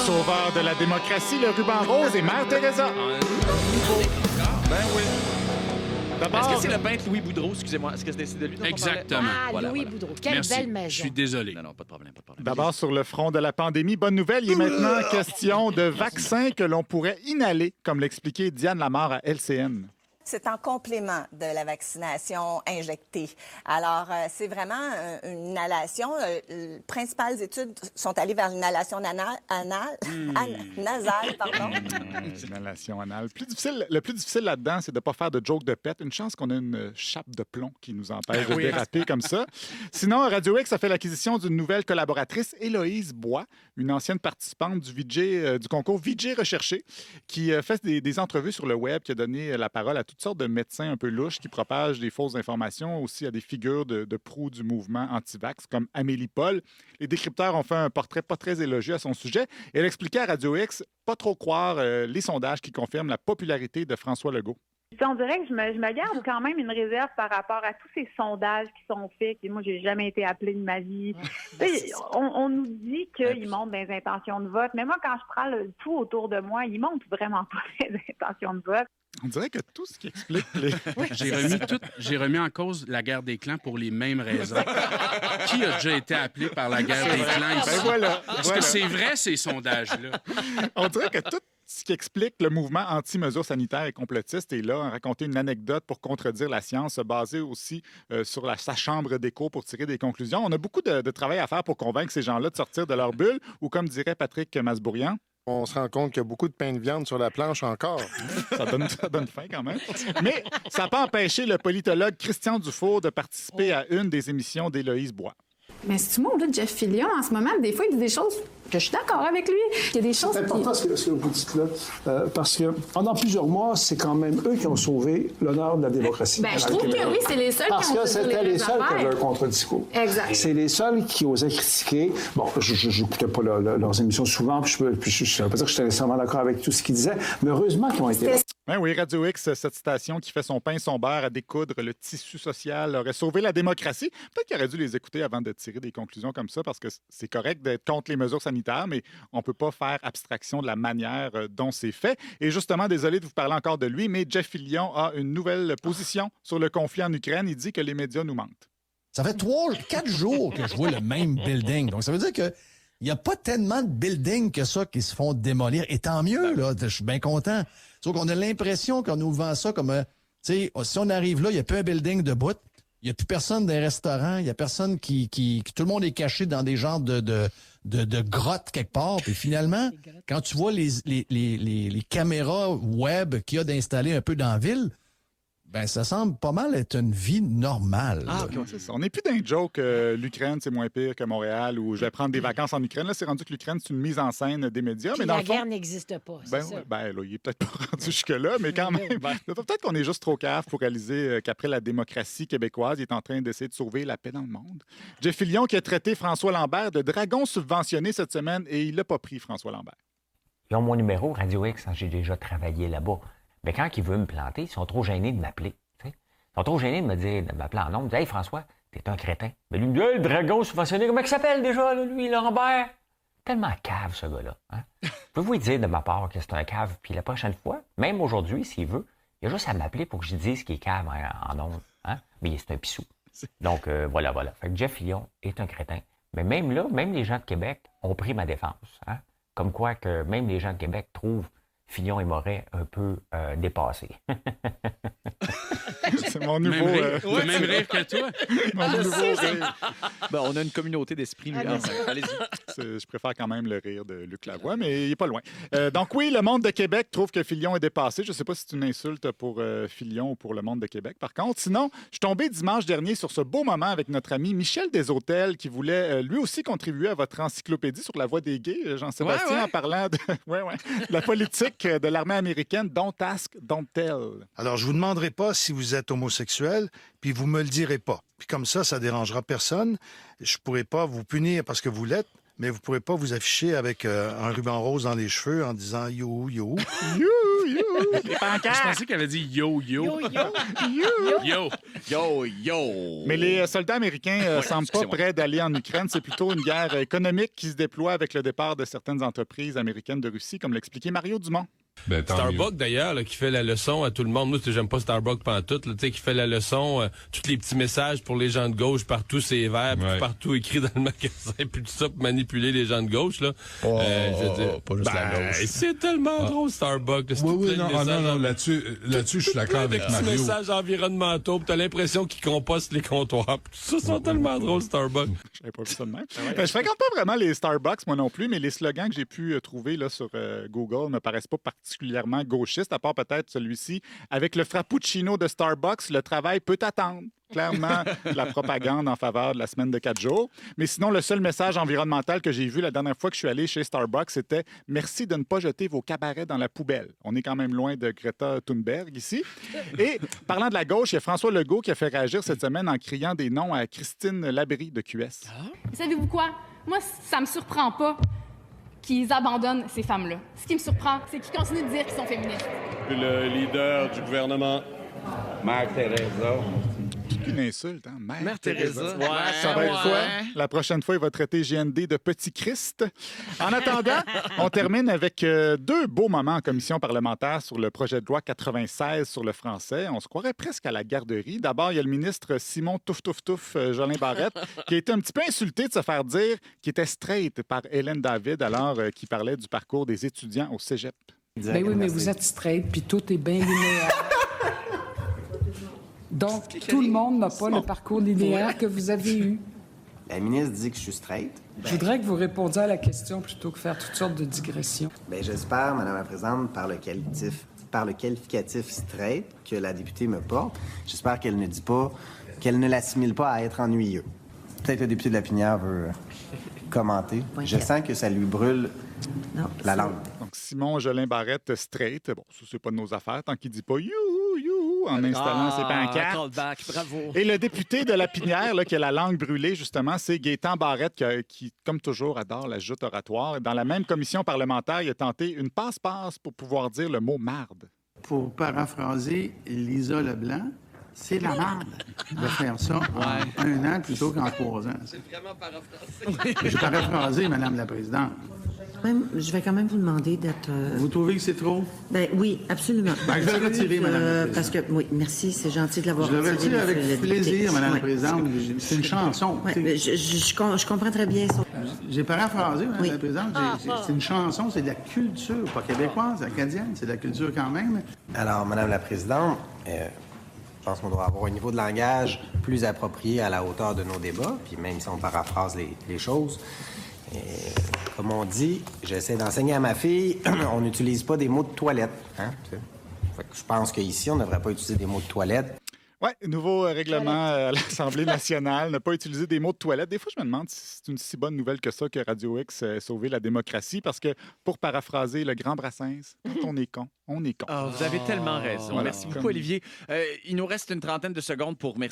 Sauveur de la démocratie, le ruban rose et Mère Teresa. Ben oui. D'abord, Est-ce que c'est le peintre Louis Boudreau, excusez-moi? Est-ce que c'est de lui dont on Exactement. parlait? Ah, Voilà, Louis voilà. Boudreau. Quelle Merci. belle maison. Je suis désolé. Non, pas de problème, pas de problème. d'abord, sur le front de la pandémie, bonne nouvelle, il est maintenant question de vaccins que l'on pourrait inhaler, comme l'expliquait Diane Lamarre à LCN. C'est en complément de la vaccination injectée. Alors, c'est vraiment une inhalation. Les principales études sont allées vers l'inhalation nasale. Pardon. Inhalation anale. Le plus difficile là-dedans, c'est de ne pas faire de joke de pète. Une chance qu'on a une chape de plomb qui nous empêche de déraper comme ça. Sinon, Radio X a fait l'acquisition d'une nouvelle collaboratrice, Héloïse Bois, une ancienne participante du concours VJ Recherché, qui fait des entrevues sur le web, qui a donné la parole à toutes sortes de médecins un peu louches qui propagent des fausses informations, aussi à des figures de proue du mouvement anti-vax, comme Amélie Paul. Les décrypteurs ont fait un portrait pas très élogieux à son sujet. Et elle expliquait à Radio X pas trop croire les sondages qui confirment la popularité de François Legault. On dirait que je me garde quand même une réserve par rapport à tous ces sondages qui sont faits. Et moi, j'ai jamais été appelée de ma vie. On nous dit qu'ils montrent des intentions de vote. Mais moi, quand je prends le tout autour de moi, ils montrent vraiment pas des intentions de vote. On dirait que tout ce qui explique les... J'ai remis en cause la guerre des clans pour les mêmes raisons. Qui a déjà été appelé par la guerre des clans ici? Ben voilà. Est-ce que c'est vrai, ces sondages-là? On dirait que tout ce qui explique le mouvement anti-mesures sanitaires et complotiste est là. Raconter une anecdote pour contredire la science, se baser aussi sur sa chambre d'écho pour tirer des conclusions. On a beaucoup de travail à faire pour convaincre ces gens-là de sortir de leur bulle, ou comme dirait Patrick Masbourian, on se rend compte qu'il y a beaucoup de pain de viande sur la planche encore. ça donne faim quand même. Mais ça n'a pas empêché le politologue Christian Dufour de participer à une des émissions d'Héloïse Bois. Mais c'est-tu moi, là, Jeff Fillion, en ce moment, des fois, il dit des choses que je suis d'accord avec lui. Il y a des choses... C'est important ce que vous dites là, parce que pendant plusieurs mois, c'est quand même eux qui ont sauvé l'honneur de la démocratie. Ben, je trouve que oui, c'est les seuls parce qui ont que c'était les seuls qui affaires. avaient un contre-discours. Exact. C'est les seuls qui osaient critiquer. Bon, je n'écoutais pas leurs émissions souvent, puis je ne veux pas dire que j'étais nécessairement d'accord avec tout ce qu'ils disaient, mais heureusement qu'ils ont été là. Ben oui, Radio X, cette station qui fait son pain et son beurre à découdre le tissu social aurait sauvé la démocratie. Peut-être qu'il aurait dû les écouter avant de tirer des conclusions comme ça, parce que c'est correct d'être contre les mesures sanitaires, mais on ne peut pas faire abstraction de la manière dont c'est fait. Et justement, désolé de vous parler encore de lui, mais Jeff Fillion a une nouvelle position sur le conflit en Ukraine. Il dit que les médias nous mentent. Ça fait 4 jours que je vois le même building. Donc, ça veut dire que il n'y a pas tellement de buildings que ça qui se font démolir. Et tant mieux, là. Je suis bien content. Sauf qu'on a l'impression qu'on nous vend ça comme... tu sais, si on arrive là, il n'y a plus un building debout. Il n'y a plus personne dans les restaurants. Il n'y a personne qui... Tout le monde est caché dans des genres de grottes quelque part. Puis finalement, quand tu vois les caméras web qu'il y a d'installer un peu dans la ville... Ben, ça semble pas mal être une vie normale. Ah, okay, c'est ça. On n'est plus d'un joke l'Ukraine, c'est moins pire que Montréal, ou je vais prendre des vacances en Ukraine. Là, c'est rendu que l'Ukraine, c'est une mise en scène des médias. Puis mais dans la le fond, guerre n'existe pas, c'est ça. Là, il est peut-être pas rendu jusque-là, mais quand même. Peut-être qu'on est juste trop cave pour réaliser qu'après la démocratie québécoise, il est en train d'essayer de sauver la paix dans le monde. Jeff Fillion qui a traité François Lambert de dragon subventionné cette semaine, et il l'a pas pris, François Lambert. Ils ont mon numéro, Radio X, j'ai déjà travaillé là-bas. Mais quand ils veulent me planter, ils sont trop gênés de m'appeler. Ils sont trop gênés de m'appeler en nombre. Ils disent « Hey, François, t'es un crétin. » Mais lui, il me dit « Hey, le dragon subventionné, comment il s'appelle déjà, là, lui, Lambert? » Tellement cave, ce gars-là. Hein? Je peux vous dire de ma part que c'est un cave. Puis la prochaine fois, même aujourd'hui, s'il veut, il a juste à m'appeler pour que je dise qu'il est cave en nombre. Hein? Mais c'est un pissou. Donc, voilà. Fait que Jeff Fillion est un crétin. Mais même là, même les gens de Québec ont pris ma défense. Hein? Comme quoi que même les gens de Québec trouvent Fillion et Moret un peu dépassés. C'est mon nouveau... Même rire que toi. Mon nouveau rire. Ben, on a une communauté d'esprit, lui. Allez-y. Je préfère quand même le rire de Luc Lavoie, mais il n'est pas loin. Donc oui, le monde de Québec trouve que Fillion est dépassé. Je ne sais pas si c'est une insulte pour Fillion ou pour le monde de Québec, par contre. Sinon, je suis tombé dimanche dernier sur ce beau moment avec notre ami Michel Desautels, qui voulait lui aussi contribuer à votre encyclopédie sur la voie des gays, Jean-Sébastien, en parlant de la politique de l'armée américaine. Don't ask, don't tell. Alors, je vous demanderai pas si vous êtes homosexuel, puis vous me le direz pas. Puis comme ça dérangera personne. Je pourrai pas vous punir parce que vous l'êtes, mais vous pourrez pas vous afficher avec un ruban rose dans les cheveux en disant « You, you ». Les pancartes. Je pensais qu'elle avait dit yo, yo. Yo. Mais les soldats américains semblent pas prêts d'aller en Ukraine. C'est plutôt une guerre économique qui se déploie avec le départ de certaines entreprises américaines de Russie, comme l'expliquait Mario Dumont. Ben, Starbucks, d'ailleurs, là, qui fait la leçon à tout le monde. Moi, j'aime pas Starbucks pantoute, là, qui fait la leçon, tous les petits messages pour les gens de gauche, partout c'est vert, puis partout écrit dans le magasin, puis tout ça pour manipuler les gens de gauche. Là. Je veux dire, pas juste la gauche. C'est tellement drôle, Starbucks. Là, oui, non, là-dessus, je suis d'accord avec Mario. Des petits messages environnementaux, puis t'as l'impression qu'ils compostent les comptoirs. Tout ça sont tellement drôles, Starbucks. Je n'avais pas vu ça de même. Je fréquente pas vraiment les Starbucks, moi non plus, mais les slogans que j'ai pu trouver là, sur Google me paraissent pas particulièrement gauchistes, à part peut-être celui-ci. Avec le frappuccino de Starbucks, le travail peut attendre. Clairement, la propagande en faveur de la semaine de 4 jours. Mais sinon, le seul message environnemental que j'ai vu la dernière fois que je suis allé chez Starbucks, c'était « Merci de ne pas jeter vos cabarets dans la poubelle ». On est quand même loin de Greta Thunberg ici. Et parlant de la gauche, il y a François Legault qui a fait réagir cette semaine en criant des noms à Christine Labrie de QS. Savez-vous quoi? Moi, ça me surprend pas qu'ils abandonnent ces femmes-là. Ce qui me surprend, c'est qu'ils continuent de dire qu'ils sont féministes. Le leader du gouvernement, Mère Teresa. Une insulte, hein? Mère Teresa. Ça va être quoi? La prochaine fois, il va traiter GND de petit Christ. En attendant, on termine avec 2 beaux moments en commission parlementaire sur le projet de loi 96 sur le français. On se croirait presque à la garderie. D'abord, il y a le ministre Simon Touf Jolin Barrette qui a été un petit peu insulté de se faire dire qu'il était straight par Hélène David alors qu'il parlait du parcours des étudiants au cégep. Ben oui, mais vous êtes straight, puis tout est bien linéaire. Donc, tout le monde n'a pas le parcours linéaire que vous avez eu. La ministre dit que je suis straight. Je voudrais que vous répondiez à la question plutôt que faire toutes sortes de digressions. Bien, j'espère, Madame la Présidente, par le qualificatif straight que la députée me porte, j'espère qu'elle ne dit pas, qu'elle ne l'assimile pas à être ennuyeux. Peut-être le député de la Pinière veut commenter. Je sens que ça lui brûle la langue. Donc, Simon Jolin Barrette, straight. Bon, ça, c'est pas de nos affaires tant qu'il dit pas « you » en installant ses pancartes. Callback, bravo. Et le député de la Pinière, là, qui a la langue brûlée, justement, c'est Gaétan Barrette, qui, comme toujours, adore la joute oratoire. Dans la même commission parlementaire, il a tenté une passe-passe pour pouvoir dire le mot « marde ». Pour paraphraser Lisa Leblanc, c'est la merde de faire ça en 1 an plutôt qu'en 3 ans. C'est vraiment paraphrasé. J'ai paraphrasé, Madame la Présidente. Je vais quand même vous demander d'être... Vous trouvez que c'est trop? Ben oui, absolument. Ben, je vais le retirer, Madame la Présidente. Parce que, oui, merci, c'est gentil de l'avoir retiré. Je le retire avec plaisir, Madame la Présidente. C'est une chanson. Je comprends très bien ça. J'ai paraphrasé, Madame la Présidente. C'est une chanson, c'est de la culture, pas québécoise, acadienne, c'est de la culture quand même. Alors, Madame la Présidente, je pense qu'on doit avoir un niveau de langage plus approprié à la hauteur de nos débats, puis même si on paraphrase les choses. Et, comme on dit, j'essaie d'enseigner à ma fille, on n'utilise pas des mots de toilette. Hein? Fait que je pense qu'ici, on ne devrait pas utiliser des mots de toilette. Oui, nouveau règlement à l'Assemblée nationale, ne pas utiliser des mots de toilette. Des fois, je me demande si c'est une si bonne nouvelle que ça que Radio X a sauvé la démocratie, parce que, pour paraphraser le grand Brassens, quand on est con, on est con. Vous avez tellement raison. Voilà. Merci beaucoup, Olivier. Il nous reste une trentaine de secondes pour remercier